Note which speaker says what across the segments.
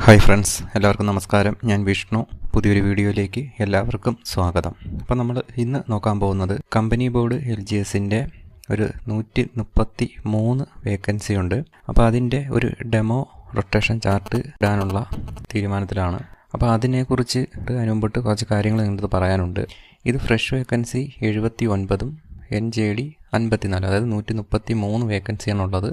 Speaker 1: Hi friends, എല്ലാവർക്കും നമസ്കാരം. ഞാൻ വിഷ്ണു. പുതിയൊരു വീഡിയോയിലേക്ക് എല്ലാവർക്കും സ്വാഗതം. അപ്പോൾ നമ്മൾ ഇന്ന് നോക്കാൻ പോകുന്നത് കമ്പനി ബോർഡ് LGSൻ്റെ ഒരു 133 വേക്കൻസി ഉണ്ട്. അപ്പോൾ അതിൻ്റെ ഒരു ഡെമോ റൊട്ടേഷൻ ചാർട്ട് ഇടാനുള്ള തീരുമാനത്തിലാണ്. അപ്പോൾ അതിനെക്കുറിച്ച് അതിന് മുമ്പിട്ട് കുറച്ച് കാര്യങ്ങൾ നിങ്ങൾക്ക് പറയാനുണ്ട്. ഇത് ഫ്രഷ് വേക്കൻസി 79ഉം NJD 54, അതായത് 133 വേക്കൻസിയാണുള്ളത്.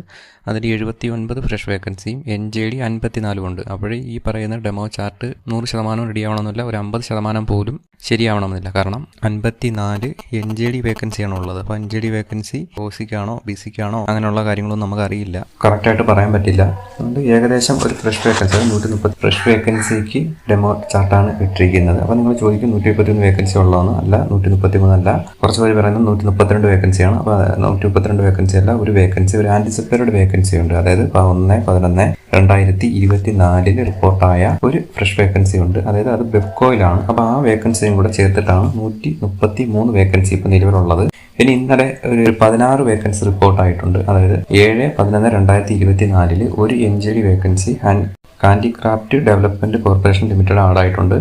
Speaker 1: അതിൽ 79 ഫ്രഷ് വേക്കൻസിയും NJD 54 ഉണ്ട്. അപ്പോൾ ഈ പറയുന്ന ഡെമോ ചാർട്ട് 100% റെഡി ആവണമെന്നില്ല, ഒരു 50% പോലും ശരിയാവണമെന്നില്ല. കാരണം 54 NJD വേക്കൻസിയാണ് ഉള്ളത്. അപ്പോൾ NJD വേക്കൻസി OCക്കാണോ BCക്കാണോ അങ്ങനെയുള്ള കാര്യങ്ങളൊന്നും നമുക്ക് അറിയില്ല, കറക്റ്റായിട്ട് പറയാൻ പറ്റില്ല. അതുകൊണ്ട് ഏകദേശം ഒരു ഫ്രഷ് വേക്കൻസി, 130 ഫ്രഷ് വേക്കൻസിക്ക് ഡെമോ ചാർട്ടാണ് ഇട്ടിരിക്കുന്നത്. അപ്പോൾ നിങ്ങൾ ചോദിക്കും 121 വേക്കൻസി ഉള്ളതെന്ന്. അല്ല, 133 അല്ല. കുറച്ച് പേര് പറയുന്നത് 132 വേക്കൻസിയാണ്. അപ്പോൾ 132 വേക്കൻസി അല്ല, ഒരു വേക്കൻസി, ഒരു ആൻറ്റിസിപ്പേറ്റഡ് വേക്കൻസി ഉണ്ട്. അതായത് 1/11/2024 റിപ്പോർട്ടായ ഒരു ഫ്രഷ് വേക്കൻസി ഉണ്ട്. അതായത് അത് ബെപ്കോയിലാണ്. അപ്പോൾ ആ വേക്കൻസിയും കൂടെ ചേർത്തിട്ടാണ് 133 വേക്കൻസി ഇപ്പോൾ നിലവിലുള്ളത്. ഇനി ഇന്നലെ ഒരു 16 വേക്കൻസി റിപ്പോർട്ടായിട്ടുണ്ട്. അതായത് 7/11/2024 ഒരു NJD vacancy handicraft development corporation limited ആഡായിട്ടുണ്ട്.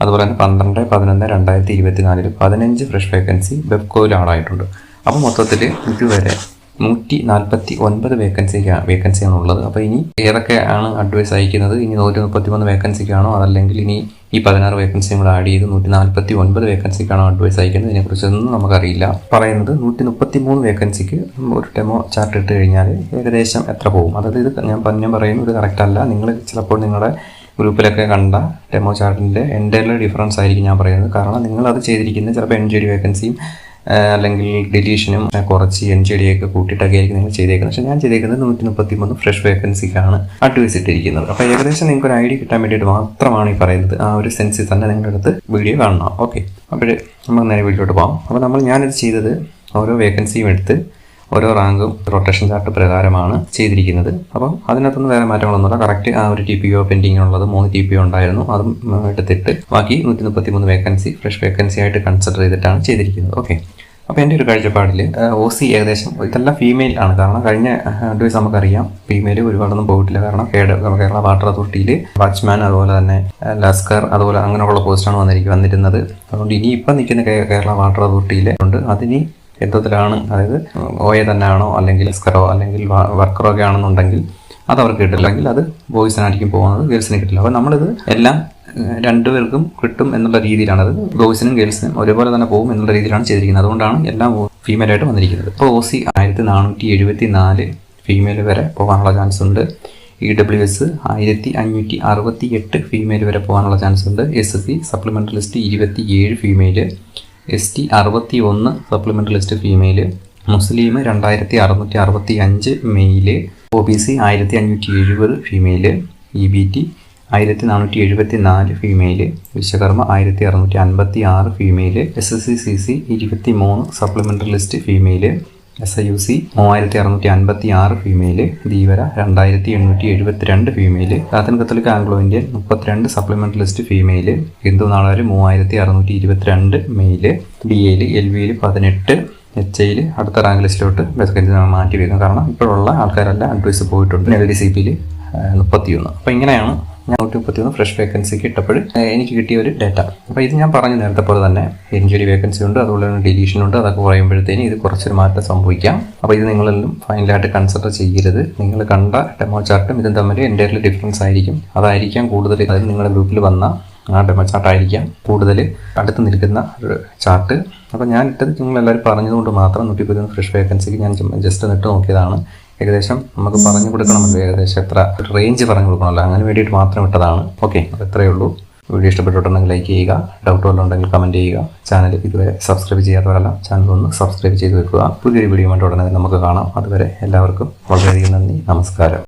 Speaker 1: അതുപോലെ തന്നെ 12/11/2024 15 ഫ്രഷ് വേക്കൻസി ബെപ്കോയിൽ ആഡായിട്ടുണ്ട്. അപ്പോൾ മൊത്തത്തിൽ ഇതുവരെ 149 വേക്കൻസിയാണ് ഉള്ളത്. അപ്പോൾ ഇനി ഏതൊക്കെയാണ് അഡ്വൈസ് അയക്കുന്നത്? ഇനി 133 വേക്കൻസിക്കാണോ, അതല്ലെങ്കിൽ ഇനി ഈ 16 വേക്കൻസിയും കൂടെ ആഡ് ചെയ്ത് 149 വേക്കൻസിക്കാണോ അഡ്വൈസ് അയക്കുന്നത്? ഇതിനെക്കുറിച്ചൊന്നും നമുക്കറിയില്ല. പറയുന്നത് 133 വേക്കൻസിക്ക് ഒരു ഡെമോ ചാർട്ട് ഇട്ട് കഴിഞ്ഞാൽ ഏകദേശം എത്ര പോകും? അതായത് ഇത് ഞാൻ പറയുന്നത് ഇത് കറക്റ്റ് അല്ല. നിങ്ങൾ ചിലപ്പോൾ നിങ്ങളുടെ ഗ്രൂപ്പിലൊക്കെ കണ്ട ഡെമോ ചാർട്ടിൻ്റെ എൻ്റെ ഡിഫറൻസ് ആയിരിക്കും ഞാൻ പറയുന്നത്. കാരണം നിങ്ങളത് ചെയ്തിരിക്കുന്നത് ചിലപ്പോൾ NJD വേക്കൻസിയും അല്ലെങ്കിൽ ഡിലീഷനും കുറച്ച് NJD ഒക്കെ കൂട്ടിയിട്ടൊക്കെ ആയിരിക്കും നിങ്ങൾ ചെയ്തേക്കുന്നത്. പക്ഷേ ഞാൻ ചെയ്തേക്കുന്നത് 133 ഫ്രഷ് വേക്കൻസിക്കാണ് അഡ്വൈസ് ഇട്ടിരിക്കുന്നത്. അപ്പോൾ ഏകദേശം നിങ്ങൾക്ക് ഒരു ഐഡിയ കിട്ടാൻ വേണ്ടിയിട്ട് മാത്രമാണ് ഈ പറയുന്നത്. ആ ഒരു സെൻസിൽ തന്നെ നിങ്ങളുടെ അടുത്ത് വീഡിയോ കാണണം. ഓക്കെ, അപ്പോൾ നമുക്ക് നേരെ വീഡിയോട്ട് പോകാം. അപ്പോൾ ഞാനിത് ചെയ്തത് ഓരോ വേക്കൻസിയും എടുത്ത് ഓരോ റാങ്കും റൊട്ടേഷൻ ചാർട്ട് പ്രകാരമാണ് ചെയ്തിരിക്കുന്നത്. അപ്പം അതിനകത്തൊന്നും വേറെ മാറ്റങ്ങളൊന്നുമില്ല. കറക്റ്റ് ആ ഒരു TPO പെൻഡിങ്ങിനുള്ളത് 3 TPO ഉണ്ടായിരുന്നു, അതും എടുത്തിട്ട് ബാക്കി 133 വേക്കൻസി ഫ്രഷ് വേക്കൻസി ആയിട്ട് കൺസിഡർ ചെയ്തിട്ടാണ് ചെയ്തിരിക്കുന്നത്. ഓക്കെ, അപ്പോൾ എൻ്റെ ഒരു കാഴ്ചപ്പാടിൽ OC ഏകദേശം ഇതെല്ലാം ഫീമെയിൽ ആണ്. കാരണം കഴിഞ്ഞ അഡ്വൈസ് നമുക്കറിയാം ഫീമെയിൽ ഒരുപാടൊന്നും പോയിട്ടില്ല. കാരണം കേരള വാട്ടർ അതോറിറ്റിയിൽ വാച്ച്മാൻ, അതുപോലെ തന്നെ ലസ്കർ, അതുപോലെ അങ്ങനെയുള്ള പോസ്റ്റാണ് വന്നിരുന്നത്. അതുകൊണ്ട് ഇനി ഇപ്പം നിൽക്കുന്ന കേരള വാട്ടർ അതോറിറ്റിയിൽ ഉണ്ട്. അതിന് യന്ത്രത്തിലാണ്, അതായത് OA തന്നെയാണോ അല്ലെങ്കിൽ ലസ്കറോ അല്ലെങ്കിൽ വർക്കറോ ഒക്കെ ആണെന്നുണ്ടെങ്കിൽ അത് അവർക്ക് കിട്ടില്ല. അല്ലെങ്കിൽ അത് ബോയ്സിനായിരിക്കും പോകുന്നത്, ഗേൾസിന് കിട്ടില്ല. അപ്പോൾ നമ്മളിത് എല്ലാം രണ്ടുപേർക്കും കിട്ടും എന്നുള്ള രീതിയിലാണ്, അത് ബോയ്സിനും ഗേൾസിനും ഒരേപോലെ തന്നെ പോകും എന്നുള്ള രീതിയിലാണ് ചെയ്തിരിക്കുന്നത്. അതുകൊണ്ടാണ് എല്ലാം ഫീമെയിലായിട്ട് വന്നിരിക്കുന്നത്. ഇപ്പോൾ OC 1474 ഫീമെയിൽ വരെ പോകാനുള്ള ചാൻസ് ഉണ്ട്. EWS 1568 ഫീമെയിൽ വരെ പോകാനുള്ള ചാൻസ് ഉണ്ട്. SC supplementary list 27 female, ST 61 supplementary list female, Muslim 2665 male, OBC 1570 female, EBT 1474 female, Vishwakarma 1656 female, SSC/CC 23 supplementary list female, SIUC 3656 female, Dheevara 2872 female, Latin Catholic Anglo Indian 32 supplementary list female, Hindu Nadar 3622 male, DAയിൽ LVയിൽ 18, HIയിൽ അടുത്ത rank ലിസ്റ്റിലോട്ട് basically മാറ്റി വയ്ക്കും. കാരണം ഇപ്പോഴുള്ള ആൾക്കാരെല്ലാം advice പോയിട്ടുണ്ട്. LDCPയിൽ 31. അപ്പോൾ ഇങ്ങനെയാണ് ഞാൻ 131 ഫ്രഷ് വേക്കൻസിക്ക് ഇട്ടപ്പോൾ എനിക്ക് കിട്ടിയ ഒരു ഡേറ്റ. അപ്പോൾ ഇത് ഞാൻ പറഞ്ഞു നേരത്തെ പോലെ തന്നെ NJD വേക്കൻസി ഉണ്ട്, അതുപോലെ തന്നെ ഡിലീഷൻ ഉണ്ട്. അതൊക്കെ പറയുമ്പോഴത്തേന് ഇത് കുറച്ചൊരു മാറ്റം സംഭവിക്കാം. അപ്പോൾ ഇത് നിങ്ങളെല്ലാം ഫൈനലായിട്ട് കൺസിഡർ ചെയ്യരുത്. നിങ്ങൾ കണ്ട ഡെമോ ചാർട്ടും ഇതും തമ്മിൽ എൻ്റെ ഡിഫറൻസ് ആയിരിക്കും. അതായിരിക്കാം കൂടുതൽ, അതായത് നിങ്ങളുടെ ഗ്രൂപ്പിൽ വന്ന ആ ഡെമോ ചാർട്ടായിരിക്കാം കൂടുതൽ അടുത്ത് നിൽക്കുന്ന ഒരു ചാർട്ട്. അപ്പോൾ ഞാൻ ഇട്ടത് നിങ്ങളെല്ലാവരും പറഞ്ഞതുകൊണ്ട് മാത്രം 131 ഫ്രഷ് വേക്കൻസിക്ക് ഞാൻ ജസ്റ്റ് ഇട്ട് നോക്കിയതാണ്. ഏകദേശം നമുക്ക് പറഞ്ഞു കൊടുക്കണമല്ലോ, ഏകദേശം എത്ര റേഞ്ച് പറഞ്ഞു കൊടുക്കണമല്ലോ, അങ്ങനെ വേണ്ടിയിട്ട് മാത്രം ഇട്ടതാണ്. ഓക്കെ, അപ്പോൾ ഇത്രയേ ഉള്ളൂ. വീഡിയോ ഇഷ്ടപ്പെട്ടിട്ടുണ്ടെങ്കിൽ ലൈക്ക് ചെയ്യുക, ഡൗട്ട് വല്ലതും ഉണ്ടെങ്കിൽ കമൻറ്റ് ചെയ്യുക. ചാനൽ ഇതുവരെ സബ്സ്ക്രൈബ് ചെയ്യാത്തവരല്ല, ചാനൽ ഒന്ന് സബ്സ്ക്രൈബ് ചെയ്ത് വെക്കുക. പുതിയൊരു വീഡിയോ ഉടനെ നമുക്ക് കാണാം. അതുവരെ എല്ലാവർക്കും വളരെയധികം നന്ദി, നമസ്കാരം.